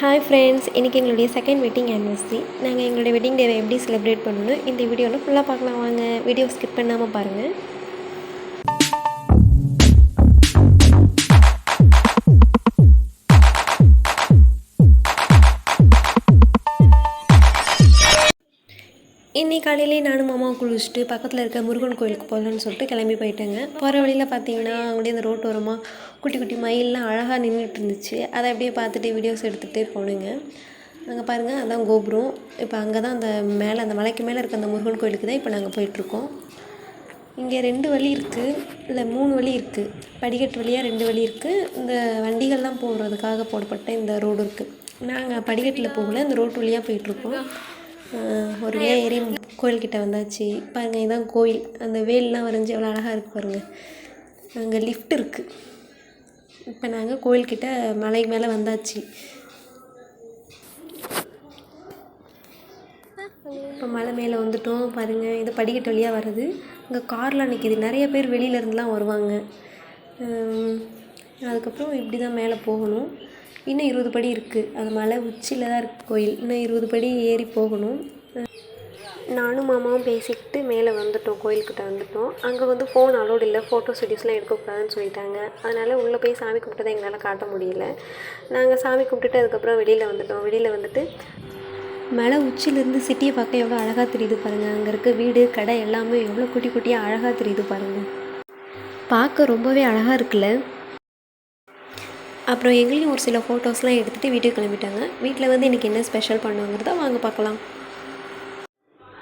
Hi friends, இன்றைக்கி எங்களுடைய second wedding anniversary. நாங்கள் எங்களுடைய வெட்டிங் டேவை எப்படி செலிப்ரேட் பண்ணணும் இந்த வீடியோவில் ஃபுல்லாக பார்க்கலாம். வாங்க, வீடியோ ஸ்கிப் பண்ணாமல் பாருங்கள். இன்றைக்கி காலையிலே நானும் மாமாவை குளிச்சுட்டு பக்கத்தில் இருக்க முருகன் கோயிலுக்கு போகலான்னு சொல்லிட்டு கிளம்பி போயிட்டேங்க. போகிற வழியில் பார்த்தீங்கன்னா அப்படியே அந்த ரோட்டு ஓரமாக குட்டி குட்டி மயிலெலாம் அழகாக நின்றுட்டு இருந்துச்சு. அதை அப்படியே பார்த்துட்டு வீடியோஸ் எடுத்துகிட்டே போனேங்க. அங்கே பாருங்கள், அதான் கோபுரம். இப்போ அங்கே தான் அந்த மேலே அந்த மலைக்கு மேலே இருக்க அந்த முருகன் கோயிலுக்கு தான் இப்போ நாங்கள் போயிட்டுருக்கோம். இங்கே 2 வழி இருக்குது, இல்லை 3 வழி இருக்குது. படிக்கட்டு வழியாக 2 வழி இருக்குது. இந்த வண்டிகள்லாம் போகிறதுக்காக போடப்பட்ட இந்த ரோடு இருக்குது. நாங்கள் படிக்கட்டில் போகல, இந்த ரோட்டு வழியாக போயிட்டுருக்கோம். ஒரு ஏறி கோயில்கிட்ட வந்தாச்சு. பாருங்கள், இதுதான் கோயில். அந்த வேல்லாம் வரைஞ்சி எவ்வளோ அழகாக இருக்குது பாருங்கள். அங்கே லிஃப்ட் இருக்குது. இப்போ நாங்கள் கோயில்கிட்ட மலை மேலே வந்தாச்சு. இப்போ மலை மேலே வந்துட்டோம். பாருங்கள், இது படிக்கட்டு வழியாக வருது. இங்கே கார்லாம் நிற்கிது. நிறைய பேர் வெளியிலேருந்துலாம் வருவாங்க. அதுக்கப்புறம் இப்படி தான் மேலே போகணும். இன்னும் 20 படி இருக்குது. அது மலை உச்சியில் தான் இருக்குது கோயில். இன்னும் 20 படி ஏறி போகணும். நானும் மாமாவும் பேசிக்கிட்டு மேலே வந்துட்டோம், கோயில்கிட்ட வந்துட்டோம். அங்கே வந்து ஃபோன் அலோடு இல்லை, ஃபோட்டோஸ் வீடியோஸ்லாம் எடுக்கக்கூடாதுன்னு சொல்லிட்டாங்க. அதனால் உள்ளே போய் சாமி கும்பிட்டதை எங்களால் காட்ட முடியல. நாங்கள் சாமி கும்பிட்டுட்டு அதுக்கப்புறம் வெளியில் வந்துட்டோம். வெளியில் வந்துட்டு மலை உச்சிலேருந்து சிட்டியை பார்க்க எவ்வளோ அழகாக தெரியுது பாருங்கள். அங்கே இருக்க வீடு, கடை எல்லாமே எவ்வளோ குட்டி குட்டியாக அழகாக தெரியுது பாருங்கள். பார்க்க ரொம்பவே அழகாக இருக்குல்ல. அப்புறம் எங்களையும் ஒரு சில ஃபோட்டோஸ்லாம் எடுத்துகிட்டு வீட்டுக்கு கிளம்பிட்டாங்க. வீட்டில் வந்து இன்றைக்கி என்ன ஸ்பெஷல் பண்ணுவாங்கிறத வாங்க பார்க்கலாம்.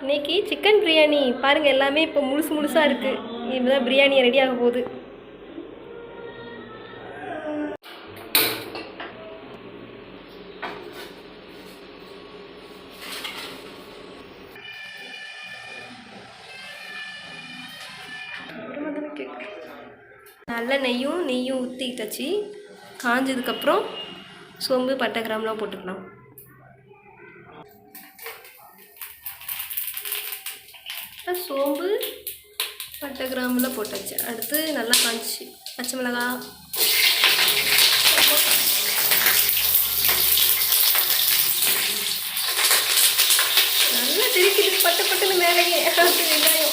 இன்றைக்கி சிக்கன் பிரியாணி பாருங்கள். எல்லாமே இப்போ முழுசாக இருக்குது. இப்போ தான் பிரியாணி ரெடி ஆக போகுது. நல்ல நெய்யும் ஊற்றிக்கிட்டாச்சு. காஞ்சதுக்கப்புறம் சோம்பு, பட்டை, கிராம்புலாம் போட்டுக்கலாம். சோம்பு, பட்டை, கிராம்புலாம் போட்டாச்சு. அடுத்து நல்லா காஞ்சி பச்சை மிளகா, நல்லா திருக்கிட்டு பட்டுன்னு மேலேயே வெங்காயம்.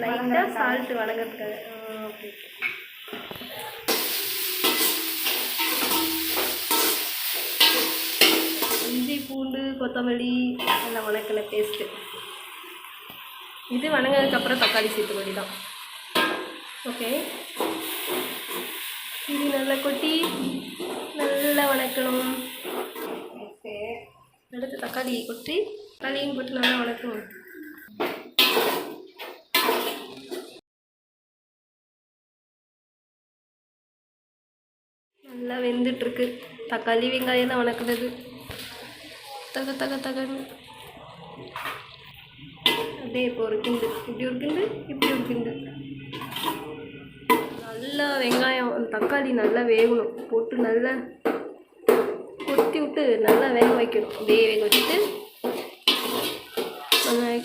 லைட்டாக சால்ட்டு வணங்கிறதுக்காக. ஓகே. இஞ்சி, பூண்டு, கொத்தமல்லி எல்லாம் வணக்கலை பேஸ்ட்டு. இது வணங்கினதுக்கப்புறம் தக்காளி சேர்த்து வேண்டி தான். ஓகே. இது நல்லா கொட்டி நல்லா வணக்கணும். ஓகே. அடுத்து தக்காளி கொட்டி தக்காளியும் போட்டு நல்லா வணக்கணும். நல்லா வெந்துட்டுருக்கு. தக்காளி வெங்காயம் தான் வணக்குறது. தகன்னு அப்படியே இப்போ ஒரு கிண்டு, இப்படி ஒரு கிண்டு, இப்படி ஒரு கிண்டு. நல்லா வெங்காயம் தக்காளி நல்லா வேகணும். போட்டு நல்லா கொத்தி விட்டு நல்லா வேக வைக்கணும். அப்படியே வேக வச்சுட்டு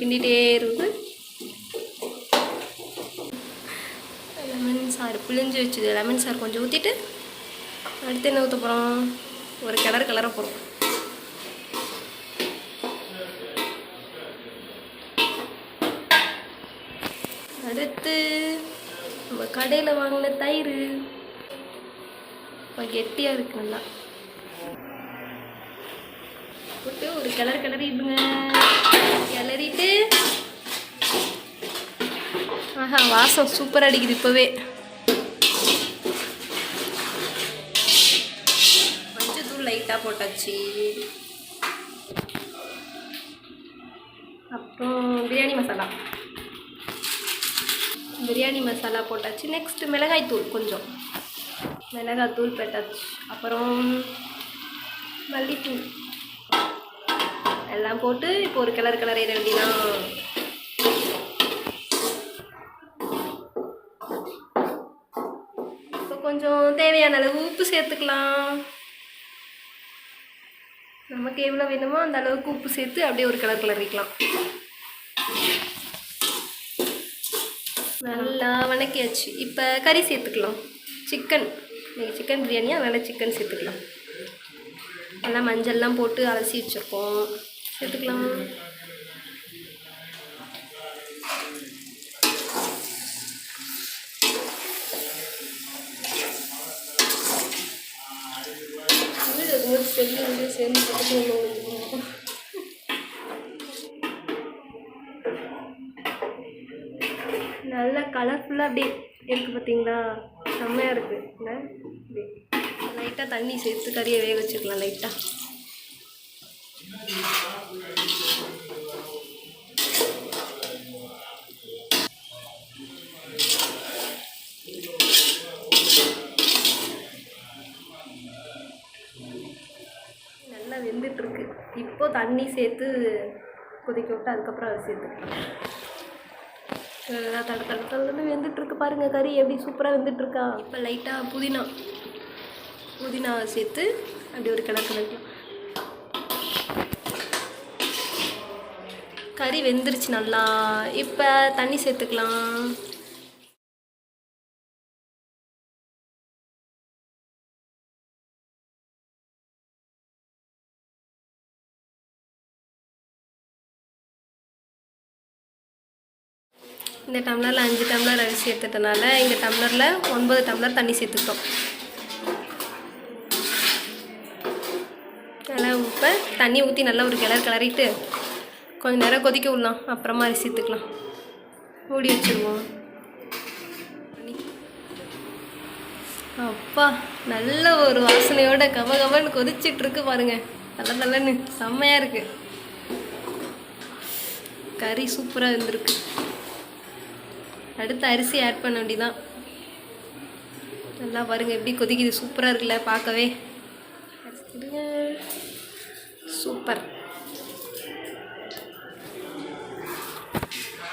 கிண்டிகிட்டே இருந்து லெமன் சாறு பிழிஞ்சு வச்சுது. லெமன் சாறு கொஞ்சம் ஊற்றிட்டு அடுத்து என்ன ஊற்ற போகிறோம்? ஒரு கிளற போகிறோம். அடுத்து நம்ம கடையில் வாங்கின தயிர். இப்போ கெட்டியாக இருக்கு. நல்லா போட்டு ஒரு கிளறிடுங்க. கிளறிட்டு ஆஹா, வாசம் சூப்பராக அடிக்குது இப்போவே. லைட்டாக போட்டாச்சு. அப்புறம் பிரியாணி மசாலா போட்டாச்சு. நெக்ஸ்ட்டு மிளகாய்த்தூள், கொஞ்சம் மிளகாய்த்தூள் போட்டாச்சு. அப்புறம் மல்லித்தூள் எல்லாம் போட்டு இப்போ ஒரு கிளற வேண்டியதான். இப்போ கொஞ்சம் தேவையான அளவு உப்பு சேர்த்துக்கலாம். நமக்கு எவ்வளோ வேணுமோ அந்த அளவுக்கு உப்பு சேர்த்து அப்படியே ஒரு கிளறிக்கலாம். நல்லா வணக்கியாச்சு. இப்போ கறி சேர்த்துக்கலாம். சிக்கன் பிரியாணி, அதனால் சிக்கன் சேர்த்துக்கலாம். எல்லாம் மஞ்சள்லாம் போட்டு அலசி வச்சுருக்கோம், சேர்த்துக்கலாம். நல்லா கலர்ஃபுல்லாக அப்படியே இருக்குது பார்த்தீங்களா, செம்மையாக இருக்குது. இல்லை லைட்டாக தண்ணி சேர்த்து கறியை வேக வச்சுக்கலாம். லைட்டாக நல்லா வெந்துட்டுருக்கு. இப்போது தண்ணி சேர்த்து கொதிக்க விட்டு அதுக்கப்புறம் அதை சேர்த்துக்கலாம். தட தட தடன்னு வெந்துட்டுருக்கு பாருங்கள். கறி எப்படி சூப்பராக வெந்துட்டுருக்கா. இப்போ லைட்டாக புதினாவை சேர்த்து அப்படி ஒரு கிளக்கலாம். கறி வெந்துருச்சு நல்லா. இப்போ தண்ணி சேர்த்துக்கலாம். இந்த டம்ளரில் 5 டம்ளர் அரிசி எடுத்துட்டனால இந்த டம்ளரில் 9 டம்ளர் தண்ணி சேர்த்துக்கிட்டோம். நல்லா இப்போ தண்ணி ஊற்றி நல்லா ஒரு கிளறிட்டு கொஞ்சம் நேரம் கொதிக்க விடலாம். அப்புறமா அரிசி சேர்த்துக்கலாம். மூடி வச்சுருவோம். அப்பா நல்ல ஒரு வாசனையோட கவன்னு கொதிச்சிட்ருக்கு பாருங்கள். நல்லன்னு செம்மையாக இருக்குது. கறி சூப்பராக இருந்திருக்கு. அடுத்து அரிசி ஆட் பண்ண வேண்டியதான். நல்லா பாருங்கள் எப்படி கொதிக்குது. சூப்பராக இருக்குல்ல பார்க்கவே. சூப்பர்.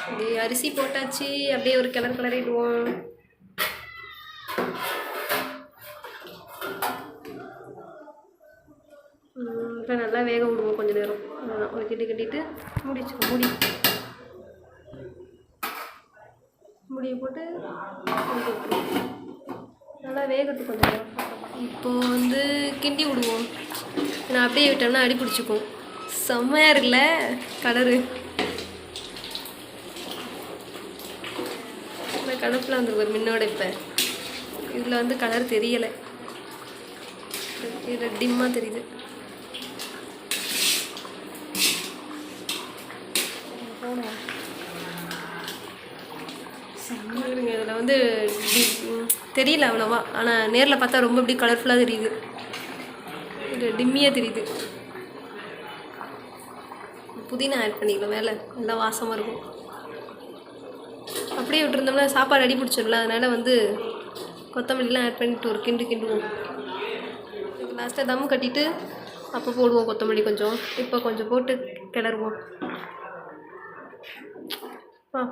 அப்படியே அரிசி போட்டாச்சு. அப்படியே ஒரு கிளறிடுவோம். இப்போ நல்லா வேக விடுவோம் கொஞ்சம் நேரம். ஒரு கட்டிட்டு முடியை போட்டு நல்லா வேகட்டு கொஞ்சம் நேரம். இப்போது கிண்டி விடுவோம். நான் அப்படியே விட்டோம்னா அடி பிடிச்சிக்கும். செம்மையாக இருக்குல்ல கலரு. இந்த கலப்பில் வந்துருக்கு முன்னோட. இப்போ இதில் கலர் தெரியலை, டிம்மாக தெரியுது. இதில் தெரியல அவ்வளோவா. ஆனால் நேரில் பார்த்தா ரொம்ப இப்படி கலர்ஃபுல்லாக தெரியுது. இது டிம்மியாக தெரியுது. புதினா ஆட் பண்ணிக்கலாம் மேலே. நல்லா வாசமாக இருக்கும். அப்படியே விட்டுருந்தோம்னா சாப்பாடு அடி பிடிச்சிடல. அதனால் கொத்தமல்லிலாம் ஆட் பண்ணிட்டு ஒரு கிண்டுவோம். லாஸ்ட்டாக தம் கட்டிட்டு அப்போ போடுவோம் கொத்தமல்லி கொஞ்சம். இப்போ கொஞ்சம் போட்டு கிளறுவோம்.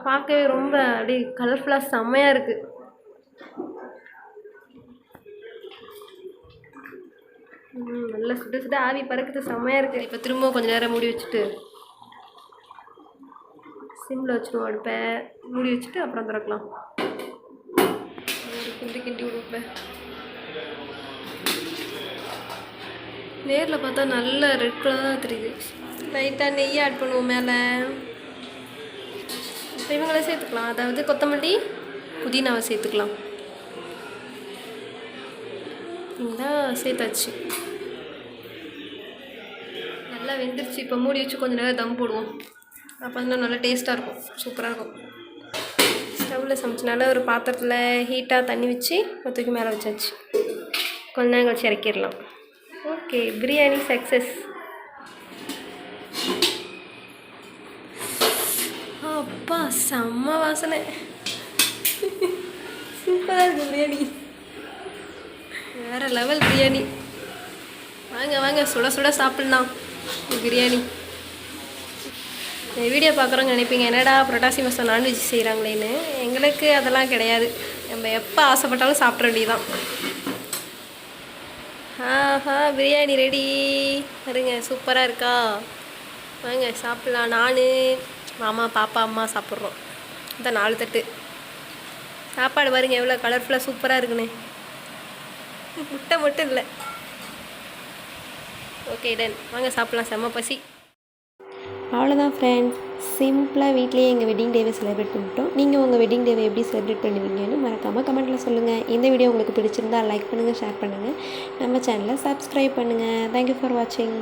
பார்க்கவே ரொம்ப அப்படியே கலர்ஃபுல்லாக செம்மையாக இருக்குது. நல்லா சுட ஆவி பறக்குது. செம்மையாக இருக்குது. இப்போ திரும்ப கொஞ்சம் நேரம் மூடி வச்சுட்டு சிம்மில் வச்சுருவோம். அடுப்பை மூடி வச்சுட்டு அப்புறம் திறக்கலாம். கிண்டி விடுப்பேன். நேரில் பார்த்தா நல்ல ரெட் கலராக தெரியுது. லைட்டாக நெய் ஆட் பண்ணுவோம் மேலே. இப்போ இவங்களை சேர்த்துக்கலாம். அதாவது கொத்தமல்லி புதினாவை சேர்த்துக்கலாம். இந்த சேர்த்தாச்சு. நல்லா வெந்துருச்சு. இப்போ மூடி வச்சு கொஞ்சம் நேரம் தம் போடுவோம். அப்போ நல்லா டேஸ்ட்டாக இருக்கும். சூப்பராக இருக்கும். ஸ்டவ்வில் சமைச்சனால ஒரு பாத்திரத்தில் ஹீட்டாக தண்ணி வச்சு தூக்கி மேலே வச்சாச்சு. கொஞ்ச நேரம் கழிச்சு இறக்கிடலாம். Okay, biryani success. அப்பா செம்ம வாசனை. சூப்பராக இருக்குது பிரியாணி. வேறு லெவல் பிரியாணி. வாங்க சுட சாப்பிட்லாம் பிரியாணி. வீடியோ பார்க்குறவங்க நினைப்பீங்க என்னடா புரட்டாசி மாதம் நான்வெஜ் செய்கிறாங்களேன்னு. எங்களுக்கு அதெல்லாம் கிடையாது. நம்ம எப்போ ஆசைப்பட்டாலும் சாப்பிட வேண்டியதான். ஆஹா பிரியாணி ரெடி பாருங்க, சூப்பராக இருக்கா. வாங்க சாப்பிட்லாம். நான் மாமா பாப்பா அம்மா சாப்பிட்றோம். இந்த 4 தட்டு சாப்பாடு பாருங்க எவ்வளோ கலர்ஃபுல்லாக சூப்பராக இருக்குன்னு. முட்டை மட்டும் இல்லை. ஓகே டன், வாங்க சாப்பிட்லாம். செம்ம பசி. அவ்வளோதான் ஃப்ரெண்ட்ஸ், சிம்பிளாக வீட்லேயே எங்கள் வெட்டிங் டேவை செலிப்ரேட் பண்ணிட்டோம். நீங்கள் உங்கள் வெட்டிங் டேவை எப்படி செலிப்ரேட் பண்ணுவீங்கன்னு மறக்காமல் கமெண்ட்டில் சொல்லுங்கள். இந்த வீடியோ உங்களுக்கு பிடிச்சிருந்தால் லைக் பண்ணுங்கள், ஷேர் பண்ணுங்கள், நம்ம சேனலை சப்ஸ்கிரைப் பண்ணுங்கள். தேங்க்யூ ஃபார் வாட்சிங்.